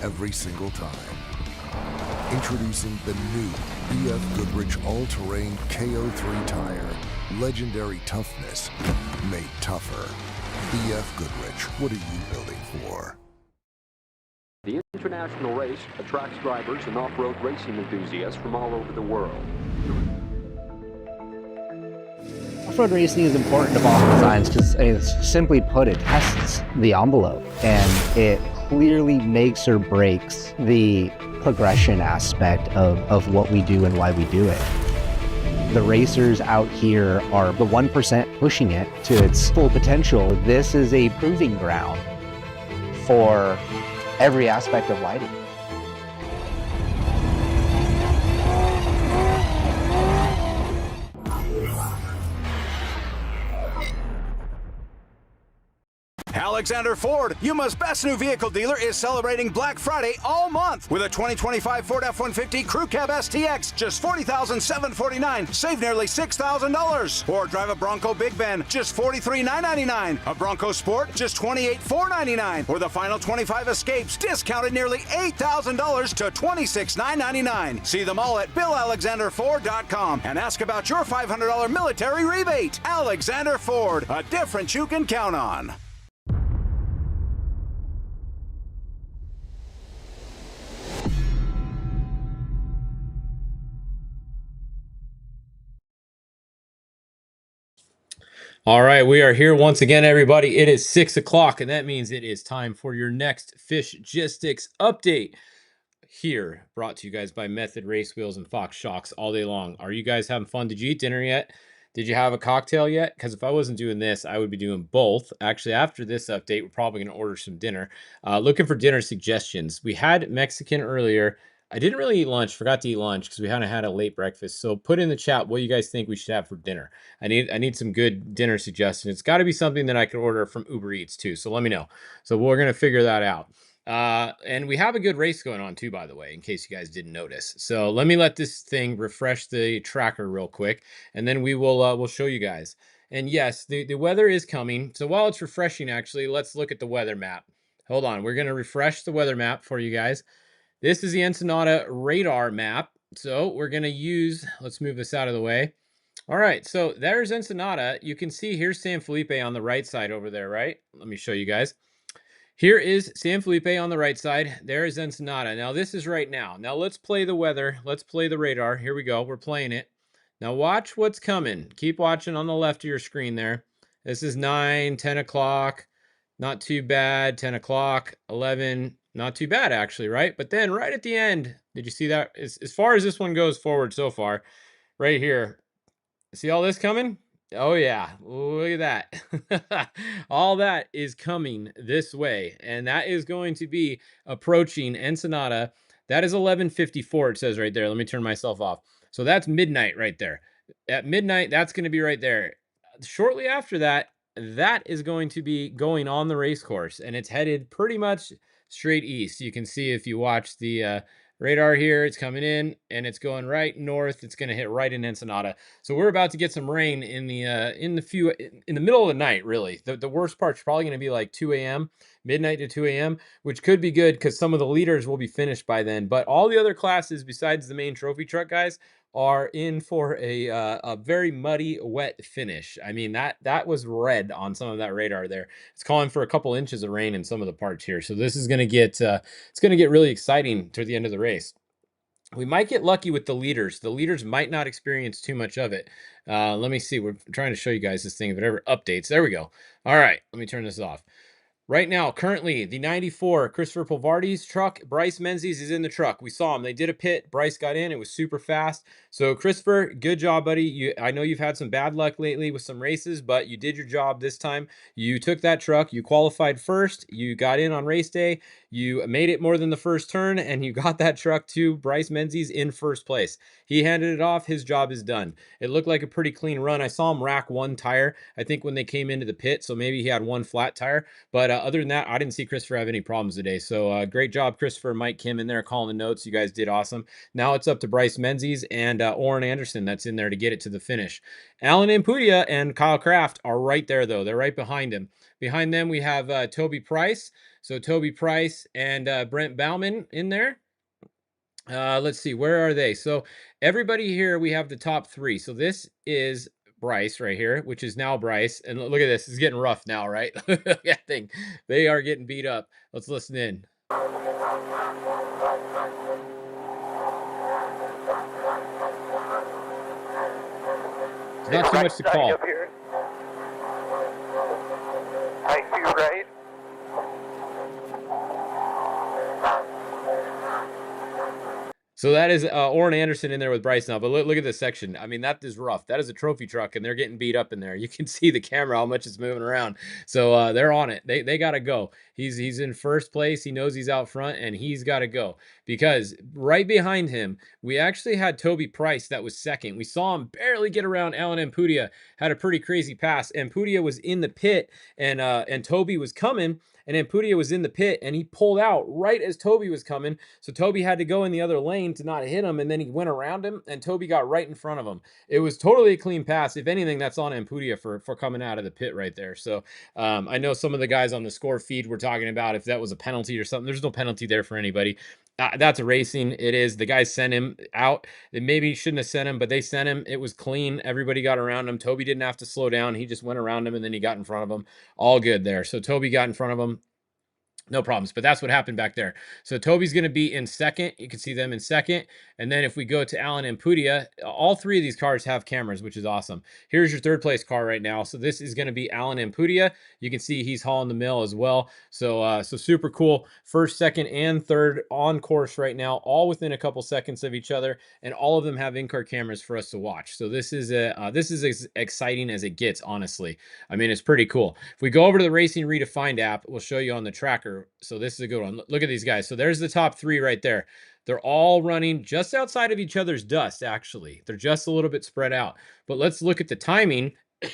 every single time. Introducing the new BF Goodrich all-terrain KO3 tire. Legendary toughness made tougher. BF Goodrich, what are you building for? The international race attracts drivers and off-road racing enthusiasts from all over the world. Off-road racing is important to Baja Designs because, simply put, it tests the envelope and it clearly makes or breaks the progression aspect of what we do and why we do it. The racers out here are the 1% pushing it to its full potential. This is a proving ground for every aspect of lighting. Alexander Ford, Yuma's best new vehicle dealer, is celebrating Black Friday all month with a 2025 Ford F-150 Crew Cab STX, just $40,749, save nearly $6,000. Or drive a Bronco Big Ben, just $43,999. A Bronco Sport, just $28,499. Or the final 25 Escapes, discounted nearly $8,000 to $26,999. See them all at BillAlexanderFord.com and ask about your $500 military rebate. Alexander Ford, a difference you can count on. All right, we are here once again, everybody. It is 6 o'clock, and that means it is time for your next Fishgistics update. Here, brought to you guys by Method Race Wheels and Fox Shocks all day long. Are you guys having fun? Did you eat dinner yet? Did you have a cocktail yet? Because if I wasn't doing this, I would be doing both. Actually, after this update, we're probably going to order some dinner. Looking for dinner suggestions. We had Mexican earlier. I didn't really eat lunch, forgot to eat lunch because we hadn't had a late breakfast. So put in the chat what you guys think we should have for dinner. I need some good dinner suggestions. It's got to be something that I can order from Uber Eats too. So let me know. So we're going to figure that out. And we have a good race going on too, by the way, in case you guys didn't notice. So let me let this thing refresh the tracker real quick, and then we will we'll show you guys. And yes, the weather is coming. So while it's refreshing, actually, let's look at the weather map. Hold on. We're going to refresh the weather map for you guys. This is the Ensenada radar map. So we're going to use, let's move this out of the way. All right, so there's Ensenada. You can see here's San Felipe on the right side over there, right? Let me show you guys. Here is San Felipe on the right side. There is Ensenada. Now this is right now. Now let's play the weather. Let's play the radar. Here we go. We're playing it. Now watch what's coming. Keep watching on the left of your screen there. This is 9, 10 o'clock. Not too bad. 10 o'clock, 11. Not too bad, actually, right? But then right at the end, did you see that? As far as this one goes forward so far, right here, see all this coming? Oh, yeah. Look at that. All that is coming this way, and that is going to be approaching Ensenada. That is 11:54, it says right there. Let me turn myself off. So that's midnight right there. At midnight, that's going to be right there. Shortly after that, that is going to be going on the race course, and it's headed pretty much straight east. You can see if you watch the radar here, it's coming in and it's going right north. It's going to hit right in Ensenada. So we're about to get some rain in the middle of the night. Really, the worst part's probably going to be like 2 a.m. midnight to 2 a.m., which could be good because some of the leaders will be finished by then. But all the other classes besides the main trophy truck guys are in for a very muddy, wet finish. I mean, that was red on some of that radar there. It's calling for a couple inches of rain in some of the parts here. So this is going to get it's going to get really exciting toward the end of the race. We might get lucky with the leaders. The leaders might not experience too much of it. Let me see. We're trying to show you guys this thing, whatever updates. There we go. All right, let me turn this off. Right now, currently, the 94 Christopher Polvardi's truck, Bryce Menzies is in the truck. We saw him. They did a pit. Bryce got in. It was super fast. So, Christopher, good job, buddy. I know you've had some bad luck lately with some races, but you did your job this time. You took that truck. You qualified first. You got in on race day. You made it more than the first turn, and you got that truck to Bryce Menzies in first place. He handed it off. His job is done. It looked like a pretty clean run. I saw him rack one tire, I think, when they came into the pit, so maybe he had one flat tire. But other than that, I didn't see Christopher have any problems today. So great job, Christopher and Mike Kim in there calling the notes. You guys did awesome. Now it's up to Bryce Menzies and Oren Anderson that's in there to get it to the finish. Alan Impudia and Kyle Kraft are right there, though. They're right behind him. Behind them, we have Toby Price. So Toby Price and Brent Bauman in there. Let's see, where are they? So everybody here, we have the top three. So this is Bryce right here, which is now Bryce. And look at this. It's getting rough now, right? That thing. They are getting beat up. Let's listen in. Not too much to call. Up here. I see right. So that is Oren Anderson in there with Bryce now. But look at this section. I mean, that is rough. That is a trophy truck, and they're getting beat up in there. You can see the camera, how much it's moving around. So they're on it. They got to go. He's in first place. He knows he's out front, and he's got to go. Because right behind him, we actually had Toby Price that was second. We saw him barely get around Alan Impudia. Had a pretty crazy pass. Impudia was in the pit, and Toby was coming. And Impudia was in the pit, and he pulled out right as Toby was coming. So Toby had to go in the other lane to not hit him, and then he went around him, and Toby got right in front of him. It was totally a clean pass. If anything, that's on Impudia for coming out of the pit right there. So I know some of the guys on the score feed were talking about if that was a penalty or something. There's no penalty there for anybody. That's a racing. It is. The guys sent him out. They maybe shouldn't have sent him, but they sent him. It was clean. Everybody got around him. Toby didn't have to slow down. He just went around him, and then he got in front of him. All good there. So Toby got in front of him. No problems, but that's what happened back there. So Toby's going to be in second. You can see them in second. And then if we go to Alan and Impudia, all three of these cars have cameras, which is awesome. Here's your third place car right now. So this is going to be Alan and Impudia. You can see he's hauling the mill as well. So super cool. First, second, and third on course right now, all within a couple seconds of each other, and all of them have in-car cameras for us to watch. So this is as exciting as it gets, honestly. I mean, it's pretty cool. If we go over to the Racing Redefined app, we'll show you on the tracker. So this is a good one. Look at these guys. So there's the top three right there. They're all running just outside of each other's dust, actually. They're just a little bit spread out. But let's look at the timing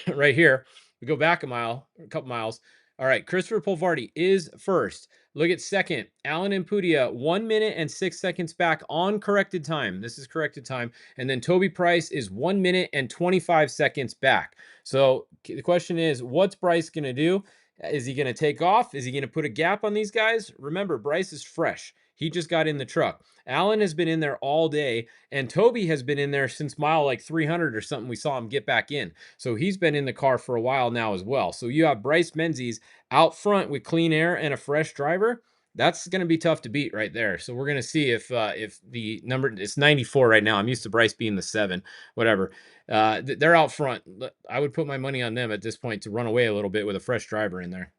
right here. We go back a couple miles. All right, Christopher Polvardi is first. Look at second. Alan Impudia, 1 minute and 6 seconds back on corrected time. This is corrected time. And then Toby Price is 1 minute and 25 seconds back. So the question is, what's Bryce going to do? Is he going to take off? Is he going to put a gap on these guys? Remember, Bryce is fresh. He just got in the truck. Alan has been in there all day, and Toby has been in there since mile like 300 or something. We saw him get back in. So he's been in the car for a while now as well. So you have Bryce Menzies out front with clean air and a fresh driver. That's going to be tough to beat right there. So we're going to see if the number, it's 94 right now. I'm used to Bryce being the 7, whatever. They're out front. I would put my money on them at this point to run away a little bit with a fresh driver in there.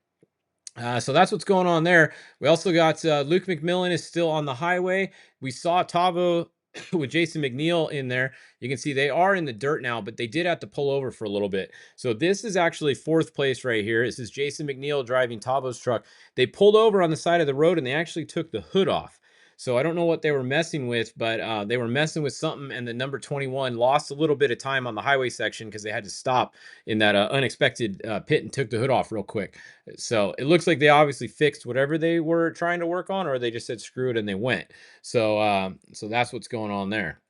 So that's what's going on there. We also got Luke McMillan is still on the highway. We saw Tavo with Jason McNeil in there. You can see they are in the dirt now, but they did have to pull over for a little bit. So this is actually fourth place right here. This is Jason McNeil driving Tavo's truck. They pulled over on the side of the road, and they actually took the hood off. So I don't know what they were messing with, but they were messing with something, and the number 21 lost a little bit of time on the highway section because they had to stop in that unexpected pit and took the hood off real quick. So it looks like they obviously fixed whatever they were trying to work on, or they just said screw it and they went. So that's what's going on there.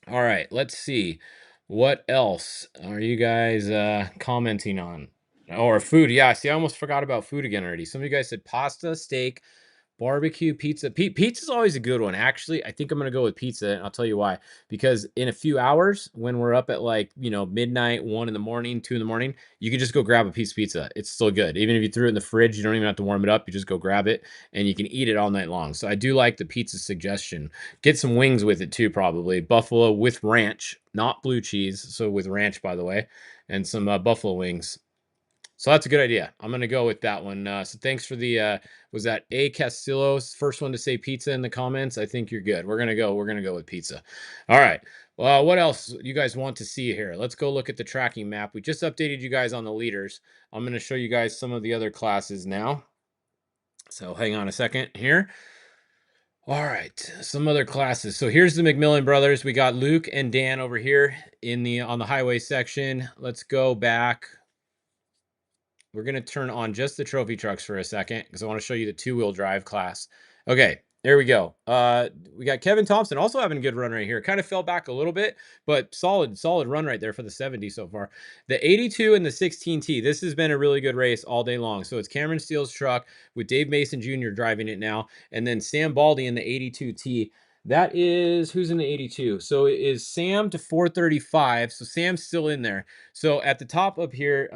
All right, let's see. What else are you guys commenting on? Or food. Yeah, see, I almost forgot about food again already. Some of you guys said pasta, steak, barbecue, pizza. Pizza's always a good one. Actually, I think I'm going to go with pizza, and I'll tell you why. Because in a few hours, when we're up at like, midnight, 1 in the morning, 2 in the morning, you can just go grab a piece of pizza. It's still good. Even if you threw it in the fridge, you don't even have to warm it up. You just go grab it, and you can eat it all night long. So I do like the pizza suggestion. Get some wings with it too, probably. Buffalo with ranch, not blue cheese. So with ranch, by the way, and some buffalo wings. So that's a good idea. I'm going to go with that one. So thanks for the, was that A Castillo's first one to say pizza in the comments? I think you're good. We're going to go with pizza. All right. Well, what else you guys want to see here? Let's go look at the tracking map. We just updated you guys on the leaders. I'm going to show you guys some of the other classes now. So hang on a second here. All right, some other classes. So here's the McMillan brothers. We got Luke and Dan over here on the highway section. Let's go back. We're going to turn on just the trophy trucks for a second because I want to show you the two-wheel drive class. Okay, there we go. We got Kevin Thompson also having a good run right here. Kind of fell back a little bit, but solid run right there for the 70 so far. The 82 and the 16T, this has been a really good race all day long. So it's Cameron Steele's truck with Dave Mason Jr. driving it now, and then Sam Baldy in the 82T. That is, who's in the 82? So it is Sam to 435. So Sam's still in there. So at the top up here,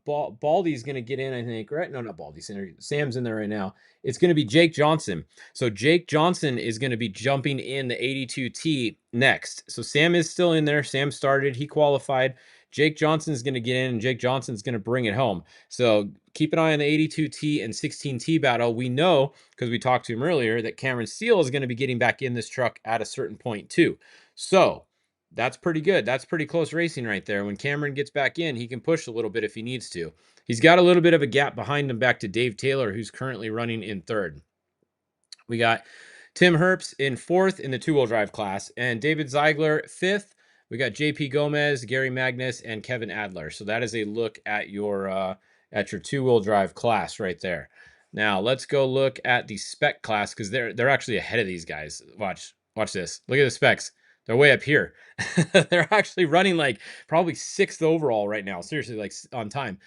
Baldy's going to get in, I think, right? No, not Baldy. Sam's in there right now. It's going to be Jake Johnson. So Jake Johnson is going to be jumping in the 82T next. So Sam is still in there. Sam started. He qualified. Jake Johnson's going to get in, and Jake Johnson's going to bring it home. So keep an eye on the 82T and 16T battle. We know, because we talked to him earlier, that Cameron Steele is going to be getting back in this truck at a certain point too. So that's pretty good. That's pretty close racing right there. When Cameron gets back in, he can push a little bit if he needs to. He's got a little bit of a gap behind him back to Dave Taylor, who's currently running in third. We got Tim Herbst in fourth in the two-wheel drive class, and David Ziegler fifth. We got JP Gomez, Gary Magnus, and Kevin Adler. So that is a look at your two-wheel drive class right there. Now let's go look at the spec class because they're actually ahead of these guys. Watch this. Look at the specs. They're way up here. They're actually running like probably sixth overall right now. Seriously, like on time.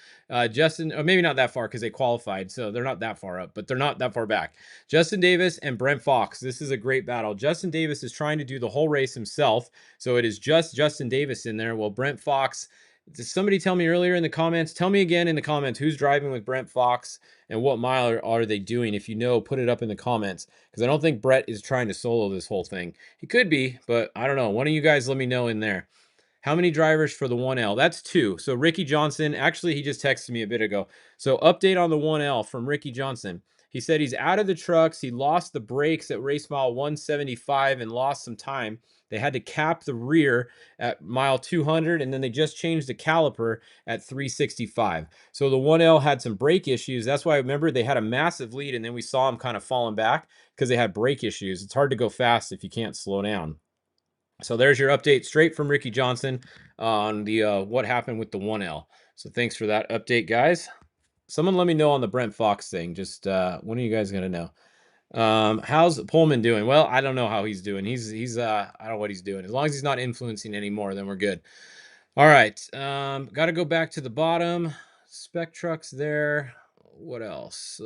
Justin, or maybe not that far because they qualified, so they're not that far up, but they're not that far back. Justin Davis and Brent Fox. This is a great battle. Justin Davis is trying to do the whole race himself, so it is just Justin Davis in there. Well, Brent Fox, did somebody tell me earlier in the comments? Tell me again in the comments who's driving with Brent Fox and what mile are they doing? If you know, put it up in the comments because I don't think Brett is trying to solo this whole thing. He could be, but I don't know. One of you guys let me know in there. How many drivers for the 1L? That's 2. So Ricky Johnson, actually, he just texted me a bit ago. So update on the 1L from Ricky Johnson. He said he's out of the trucks. He lost the brakes at race mile 175 and lost some time. They had to cap the rear at mile 200, and then they just changed the caliper at 365. So the 1L had some brake issues. That's why I remember they had a massive lead, and then we saw them kind of falling back because they had brake issues. It's hard to go fast if you can't slow down. So there's your update straight from Ricky Johnson on the what happened with the 1L. So thanks for that update, guys. Someone let me know on the Brent Fox thing. Just when are you guys gonna know? How's Pullman doing? Well, I don't know how he's doing. He's I don't know what he's doing. As long as he's not influencing anymore, then we're good. All right. Got to go back to the bottom. Spec trucks there. What else?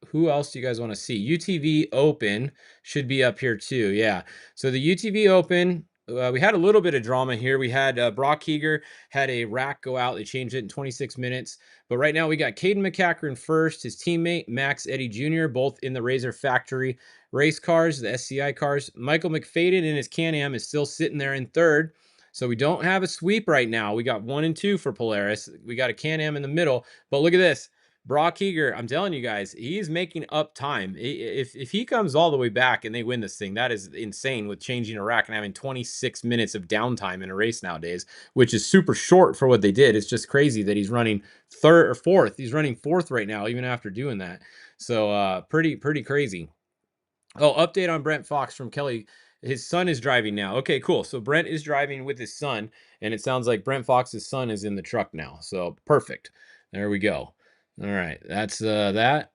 Who else do you guys want to see? UTV Open should be up here too. Yeah. So the UTV Open, we had a little bit of drama here. We had Brock Heeger had a rack go out. They changed it in 26 minutes. But right now we got Caden McCackern first, his teammate Max Eddy Jr., both in the Razor Factory race cars, the SCI cars. Michael McFadden in his Can-Am is still sitting there in third. So we don't have a sweep right now. We got 1 and 2 for Polaris. We got a Can-Am in the middle. But look at this. Brock Heeger, I'm telling you guys, he's making up time. If he comes all the way back and they win this thing, that is insane with changing a rack and having 26 minutes of downtime in a race nowadays, which is super short for what they did. It's just crazy that he's running third or fourth. He's running fourth right now, even after doing that. So pretty crazy. Oh, update on Brent Fox from Kelly. His son is driving now. Okay, cool. So Brent is driving with his son, and it sounds like Brent Fox's son is in the truck now. So perfect. There we go. All right, that's that.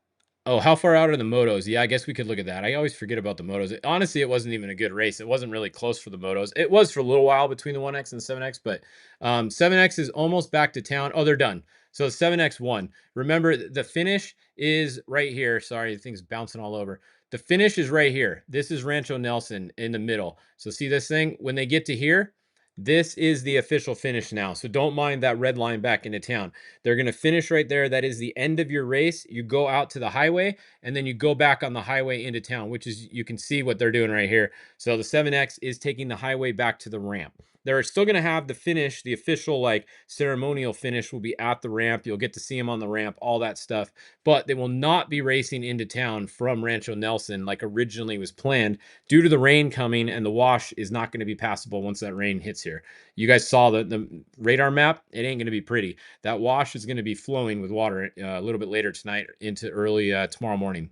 Oh, how far out are the motos? Yeah, I guess we could look at that. I always forget about the motos. Honestly, it wasn't even a good race. It wasn't really close for the motos. It was for a little while between the 1X and 7X, but 7X is almost back to town. Oh, they're done. So 7X won. Remember, the finish is right here. Sorry, the thing's bouncing all over. The finish is right here. This is Rancho Nelson in the middle. So see this thing? When they get to here, this is the official finish now. So don't mind that red line back into town. They're going to finish right there. That is the end of your race. You go out to the highway and then you go back on the highway into town, which is, you can see what they're doing right here. So the 7X is taking the highway back to the ramp. They're still going to have the finish, the official like ceremonial finish will be at the ramp. You'll get to see them on the ramp, all that stuff, but they will not be racing into town from Rancho Nelson like originally was planned due to the rain coming, and the wash is not going to be passable once that rain hits here. You guys saw the radar map. It ain't going to be pretty. That wash is going to be flowing with water a little bit later tonight into early tomorrow morning.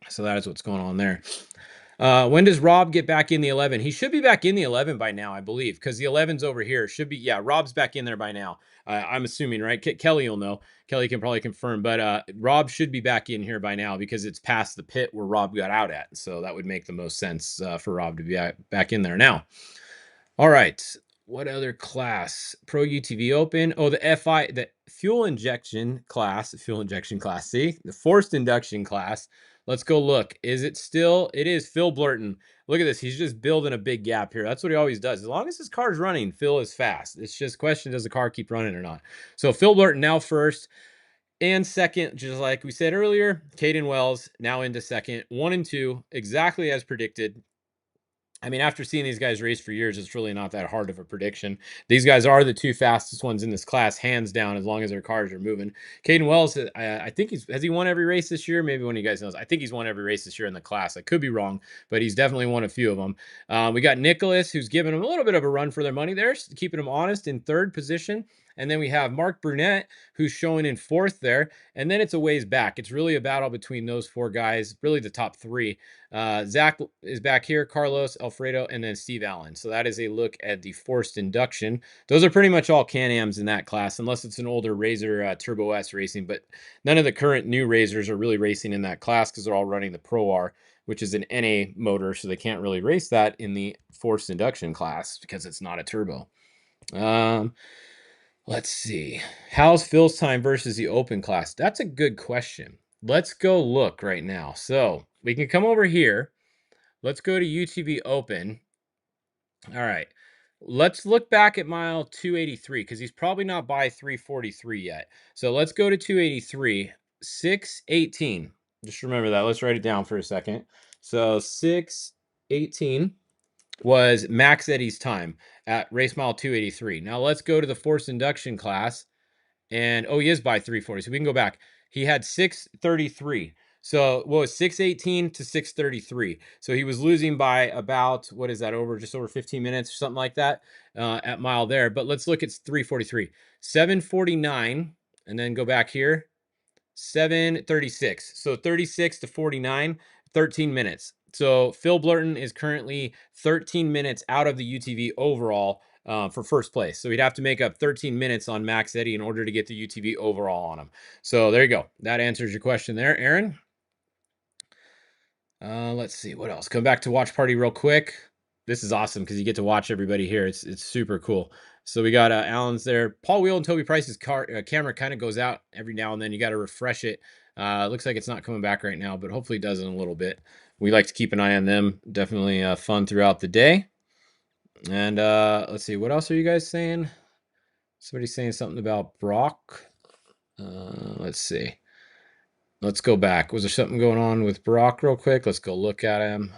So that is what's going on there. When does Rob get back in the 11? He should be back in the 11 by now, I believe, because the 11's over here. Should be, yeah, Rob's back in there by now. I'm assuming, right? Kelly will know. Kelly can probably confirm, but Rob should be back in here by now because it's past the pit where Rob got out at. So that would make the most sense for Rob to be back in there now. All right. What other class? Pro UTV Open. Oh, the FI, the fuel injection class. See, the forced induction class. Let's go look. Is it still? It is Phil Blurton. Look at this. He's just building a big gap here. That's what he always does. As long as his car's running, Phil is fast. It's just a question, does the car keep running or not? So Phil Blurton now first and second, just like we said earlier. Caden Wells now into second. 1 and 2, exactly as predicted. I mean, after seeing these guys race for years, it's really not that hard of a prediction. These guys are the 2 fastest ones in this class, hands down, as long as their cars are moving. Caden Wells, I think has he won every race this year? Maybe one of you guys knows. I think he's won every race this year in the class. I could be wrong, but he's definitely won a few of them. We got Nicholas, who's giving them a little bit of a run for their money there, keeping them honest in 3rd position. And then we have Mark Brunette, who's showing in 4th there. And then it's a ways back. It's really a battle between those 4 guys, really the top 3. Zach is back here, Carlos, Alfredo, and then Steve Allen. So that is a look at the forced induction. Those are pretty much all Can-Ams in that class, unless it's an older Razor Turbo S racing. But none of the current new Razors are really racing in that class because they're all running the Pro R, which is an NA motor. So they can't really race that in the forced induction class because it's not a turbo. Let's see. How's Phil's time versus the open class? That's a good question. Let's go look right now. So we can come over here. Let's go to UTV Open. All right. Let's look back at mile 283 because he's probably not by 343 yet. So let's go to 283, 6:18. Just remember that. Let's write it down for a second. So 6:18 was Max Eddy's time at race mile 283. Now let's go to the forced induction class. And he is by 340. So we can go back. He had 6:33. So what was 6:18 to 6:33? So he was losing by about, what is that, just over 15 minutes or something like that at mile there. But let's look at 343. 7:49, and then go back here. 7:36. So 36 to 49, 13 minutes. So Phil Blurton is currently 13 minutes out of the UTV overall for first place. So he'd have to make up 13 minutes on Max Eddy in order to get the UTV overall on him. So there you go. That answers your question there, Aaron. Let's see what else. Come back to watch party real quick. This is awesome because you get to watch everybody here. It's super cool. So we got Alan's there. Paul Wheel and Toby Price's camera kind of goes out every now and then. You got to refresh it. Looks like it's not coming back right now, but hopefully it does in a little bit. We like to keep an eye on them. Definitely fun throughout the day. And let's see, what else are you guys saying? Somebody's saying something about Brock. Let's see. Let's go back. Was there something going on with Brock real quick? Let's go look at him.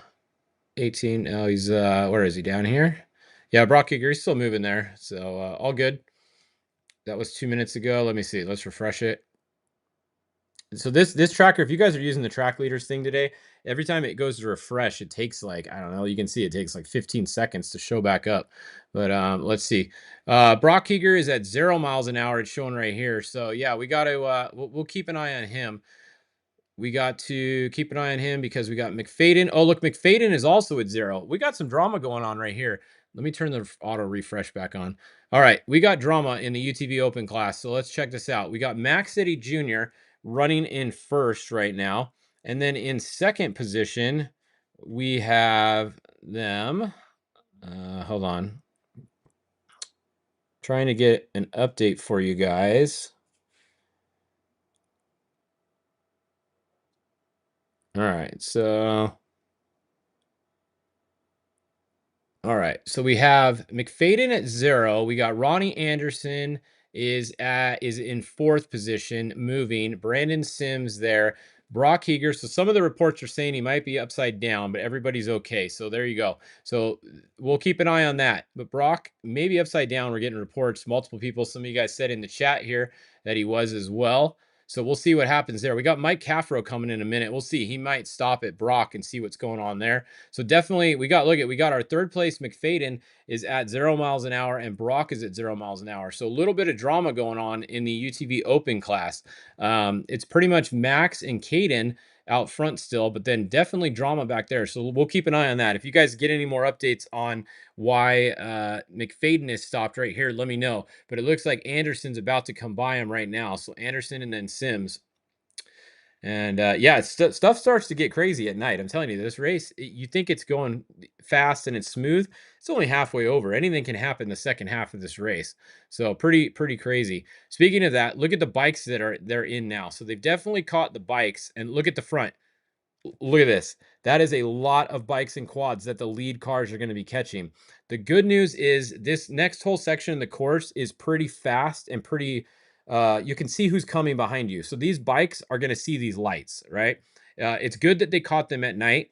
18. Oh, he's where is he? Down here? Yeah, Brock Eager, he's still moving there. So all good. That was 2 minutes ago. Let me see. Let's refresh it. So this tracker, if you guys are using the track leaders thing today, every time it goes to refresh, it takes like, I don't know, you can see it takes like 15 seconds to show back up. But let's see. Brock Eager is at 0 miles an hour. It's showing right here. So yeah, we got to, we'll keep an eye on him. We got to keep an eye on him because we got McFadden. Oh, look, McFadden is also at 0. We got some drama going on right here. Let me turn the auto refresh back on. All right, we got drama in the UTV Open class. So let's check this out. We got Max Eddy Jr. running in first right now. And then in second position, we have them. Hold on. Trying to get an update for you guys. All right, so we have McFadden at 0. We got Ronnie Anderson is in 4th position, moving. Brandon Sims there. Brock Eager. So some of the reports are saying he might be upside down, but everybody's okay. So there you go. So we'll keep an eye on that. But Brock maybe upside down. We're getting reports. Multiple people. Some of you guys said in the chat here that he was as well. So we'll see what happens there. We got Mike Caffro coming in a minute. We'll see. He might stop at Brock and see what's going on there. So definitely, we got our 3rd place. McFadden is at 0 miles an hour, and Brock is at 0 miles an hour. So a little bit of drama going on in the UTV Open class. It's pretty much Max and Caden out front still, but then definitely drama back there. So we'll keep an eye on that. If you guys get any more updates on why McFadden is stopped right here, let me know. But it looks like Anderson's about to come by him right now. So Anderson and then Sims. And yeah, stuff starts to get crazy at night. I'm telling you, this race, you think it's going fast and it's smooth. It's only halfway over. Anything can happen the second half of this race. So pretty crazy. Speaking of that, look at the bikes that they're in now. So they've definitely caught the bikes, and look at the front. Look at this. That is a lot of bikes and quads that the lead cars are going to be catching. The good news is this next whole section of the course is pretty fast and pretty, you can see who's coming behind you. So these bikes are going to see these lights, right? It's good that they caught them at night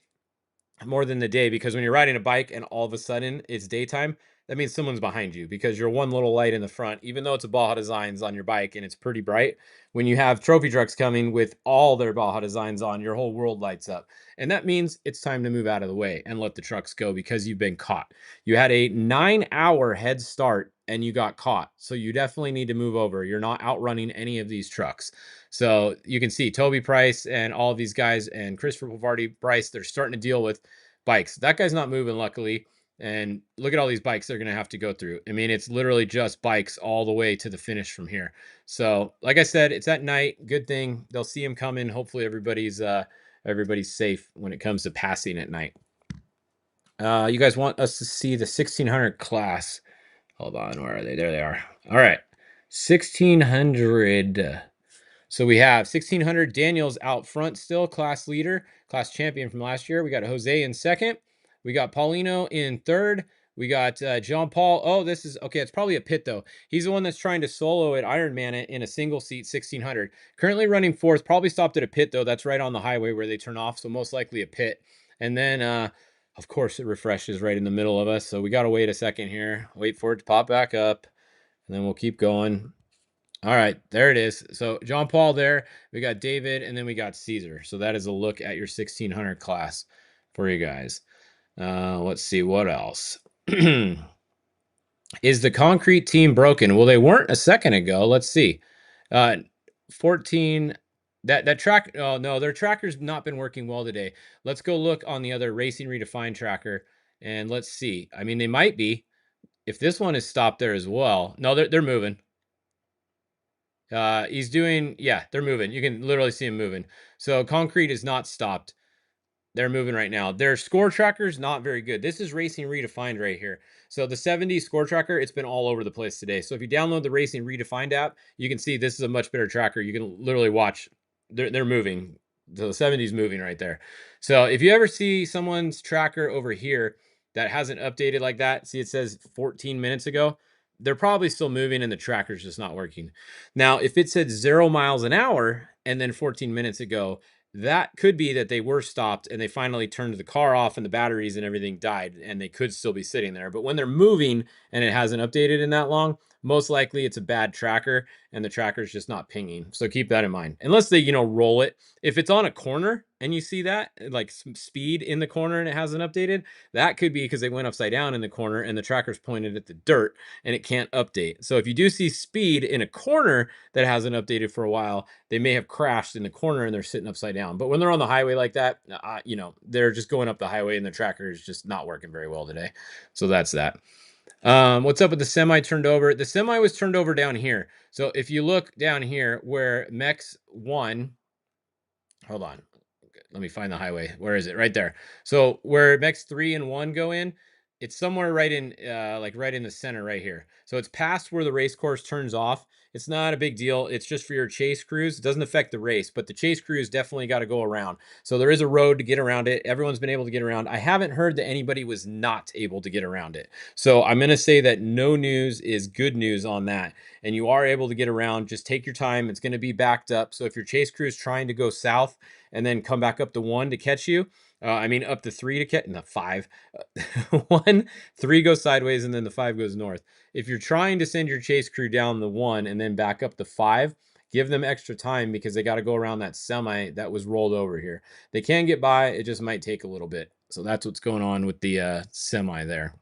more than the day, because when you're riding a bike and all of a sudden it's daytime, that means someone's behind you because you're one little light in the front, even though it's a Baja Designs on your bike and it's pretty bright. When you have trophy trucks coming with all their Baja Designs on, your whole world lights up. And that means it's time to move out of the way and let the trucks go because you've been caught. You had a 9-hour head start and you got caught. So you definitely need to move over. You're not outrunning any of these trucks. So you can see Toby Price and all of these guys and Christopher Pavardi Price, they're starting to deal with bikes. That guy's not moving, luckily. And look at all these bikes they're going to have to go through. I mean, it's literally just bikes all the way to the finish from here. So, like I said, it's at night. Good thing they'll see him coming. Hopefully, everybody's safe when it comes to passing at night. You guys want us to see the 1600 class? Hold on, where are they? There they are. All right, 1600. So we have 1600 Daniels out front still, class leader, class champion from last year. We got Jose in second. We got Paulino in third. We got John Paul. Oh, this is, okay, it's probably a pit, though. He's the one that's trying to solo at Ironman it in a single seat 1600. Currently running fourth, probably stopped at a pit, though. That's right on the highway where they turn off, so most likely a pit. And then, of course, it refreshes right in the middle of us, so we got to wait a second here. Wait for it to pop back up, and then we'll keep going. All right, there it is. So John Paul there, we got David, and then we got Caesar. So that is a look at your 1600 class for you guys. Let's see what else. Is the concrete team broken? Well, they weren't a second ago. Let's see. 14. That track. Oh no, their tracker's not been working well today. Let's go look on the other Racing Redefined tracker, and let's see. I mean, they might be. If this one is stopped there as well. No, they're moving. He's doing, yeah, they're moving. You can literally see him moving. So concrete is not stopped. They're moving right now. Their score tracker is not very good. This is Racing Redefined right here. So the 70 score tracker, it's been all over the place today. So if you download the Racing Redefined app, you can see this is a much better tracker. You can literally watch. They're moving. The 70's moving right there. So if you ever see someone's tracker over here that hasn't updated like that, see it says 14 minutes ago, they're probably still moving and the tracker's just not working. Now, if it said 0 miles an hour and then 14 minutes ago, that could be that they were stopped and they finally turned the car off and the batteries and everything died and they could still be sitting there. But when they're moving and it hasn't updated in that long, most likely it's a bad tracker and the tracker's just not pinging. So keep that in mind. Unless they, roll it. If it's on a corner and you see that, like some speed in the corner and it hasn't updated, that could be because they went upside down in the corner and the tracker's pointed at the dirt and it can't update. So if you do see speed in a corner that hasn't updated for a while, they may have crashed in the corner and they're sitting upside down. But when they're on the highway like that, they're just going up the highway and the tracker is just not working very well today. So that's that. What's up with the semi turned over? The semi was turned over down here. So if you look down here where Mex 1, hold on, let me find the highway. Where is it? Right there. So where Mex 3 and 1 go in, it's somewhere right in, right in the center right here. So it's past where the race course turns off. It's not a big deal. It's just for your chase crews. It doesn't affect the race, but the chase crews definitely got to go around. So there is a road to get around it. Everyone's been able to get around. I haven't heard that anybody was not able to get around it. So I'm going to say that no news is good news on that. And you are able to get around. Just take your time. It's going to be backed up. So if your chase crew is trying to go south and then come back up to 1 to catch you, up to 3 to catch, not 5. 1, 3 goes sideways and then the 5 goes north. If you're trying to send your chase crew down the 1 and then back up the 5, give them extra time because they got to go around that semi that was rolled over here. They can get by. It just might take a little bit. So that's what's going on with the semi there.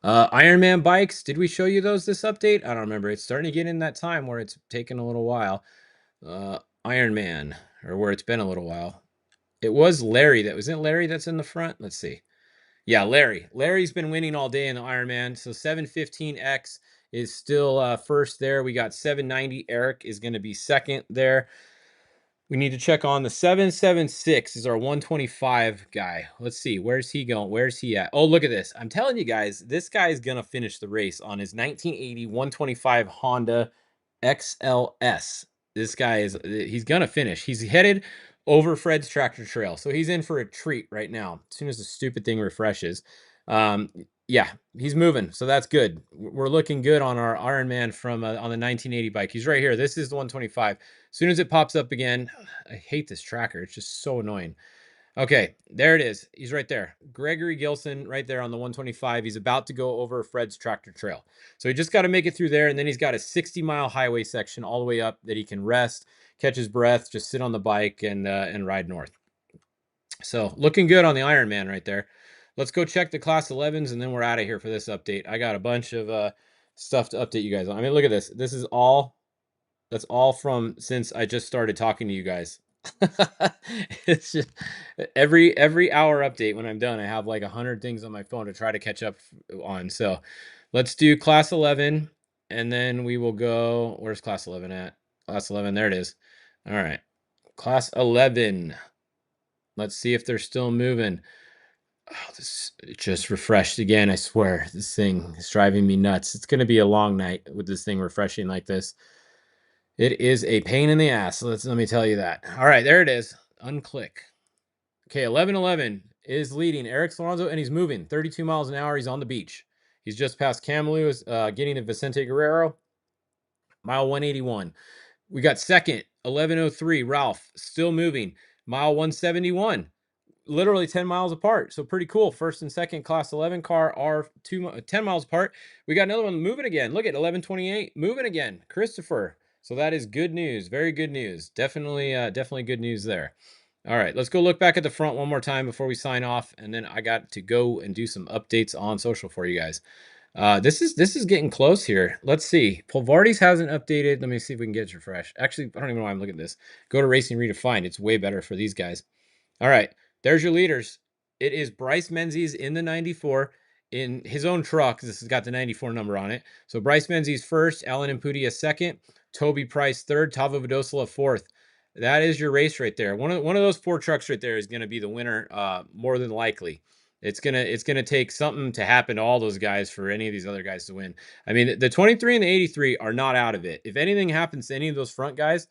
Ironman bikes. Did we show you those this update? I don't remember. It's starting to get in that time where it's taking a little while. Ironman. or where it's been a little while. It was Larry that was in Larry that's in the front. Let's see. Yeah, Larry. Larry's been winning all day in the Ironman. So 715X is still first there. We got 790. Eric is going to be second there. We need to check on the 776 is our 125 guy. Let's see. Where's he going? Where's he at? Oh, look at this. I'm telling you guys, this guy is going to finish the race on his 1980 125 Honda XLS. This guy he's going to finish. He's headed over Fred's tractor trail. So he's in for a treat right now. As soon as the stupid thing refreshes. Yeah, he's moving. So that's good. We're looking good on our Ironman from on the 1980 bike. He's right here. This is the 125. As soon as it pops up again, I hate this tracker. It's just so annoying. Okay, there it is. He's right there. Gregory Gilson right there on the 125. He's about to go over Fred's tractor trail. So he just got to make it through there, and then he's got a 60-mile highway section all the way up that he can rest, catch his breath, just sit on the bike and ride north. So looking good on the Ironman right there. Let's go check the class 11s, and then we're out of here for this update. I got a bunch of stuff to update you guys on. I mean, look at this. This is all, that's all from since I just started talking to you guys. It's just every hour update when I'm done, I have like 100 things on my phone to try to catch up on. So let's do class 11, and then we will go, where's class 11 at? Class 11, there it is. All right. Class 11. Let's see if they're still moving. Oh, this it just refreshed again. I swear, this thing is driving me nuts. It's going to be a long night with this thing refreshing like this. It is a pain in the ass. Let me tell you that. All right, there it is. Unclick. Okay, 11:11 is leading Eric Alonso, and he's moving 32 miles an hour. He's on the beach. He's just past Kamloops, getting to Vicente Guerrero. Mile 181. We got second, 11:03. Ralph still moving. Mile 171. Literally 10 miles apart. So pretty cool. First and second class 11 car are 10 miles apart. We got another one moving again. Look at 11:28 moving again. Christopher. So that is good news. Very good news. Definitely good news there. All right, let's go look back at the front one more time before we sign off, and then I got to go and do some updates on social for you guys. This is getting close here. Let's see. Polvardes hasn't updated. Let me see if we can get it refreshed. Actually, I don't even know why I'm looking at this. Go to Racing Redefined. It's way better for these guys. All right, there's your leaders. It is Bryce Menzies in the 94 in his own truck. This has got the 94 number on it. So Bryce Menzies first, Alan Impudia second, Toby Price third, Tavo Vidosala fourth. That is your race right there. One of those four trucks right there is going to be the winner, more than likely. It's gonna take something to happen to all those guys for any of these other guys to win. I mean, the 23 and the 83 are not out of it. If anything happens to any of those front guys,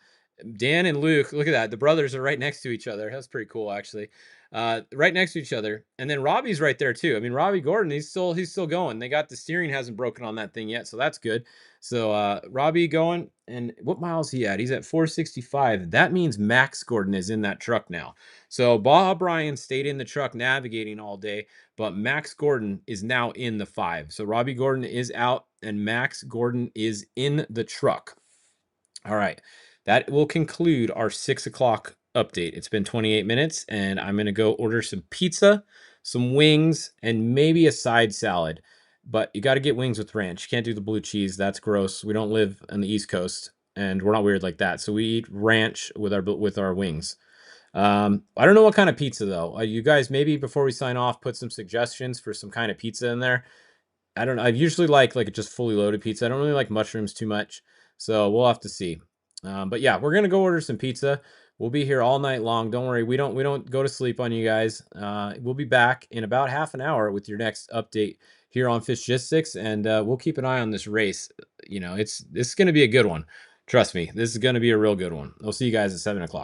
Dan and Luke, look at that. The brothers are right next to each other. That's pretty cool, actually. Right next to each other. And then Robbie's right there too. I mean, Robbie Gordon, he's still going. They got the steering hasn't broken on that thing yet, so that's good. So Robbie going, and what mile is he at? He's at 465. That means Max Gordon is in that truck now. So Baja Brian stayed in the truck navigating all day, but Max Gordon is now in the 5. So Robbie Gordon is out, and Max Gordon is in the truck. All right. That will conclude our 6 o'clock update. It's been 28 minutes, and I'm going to go order some pizza, some wings, and maybe a side salad. But you got to get wings with ranch. You can't do the blue cheese. That's gross. We don't live on the East Coast, and we're not weird like that. So we eat ranch with our wings. I don't know what kind of pizza, though. You guys, maybe before we sign off, put some suggestions for some kind of pizza in there. I don't know. I usually like a just fully loaded pizza. I don't really like mushrooms too much. So we'll have to see. But yeah, we're gonna go order some pizza. We'll be here all night long. Don't worry, we don't go to sleep on you guys. We'll be back in about half an hour with your next update here on Fishgistics, and we'll keep an eye on this race. You know, this is gonna be a good one. Trust me, this is gonna be a real good one. We'll see you guys at 7 o'clock.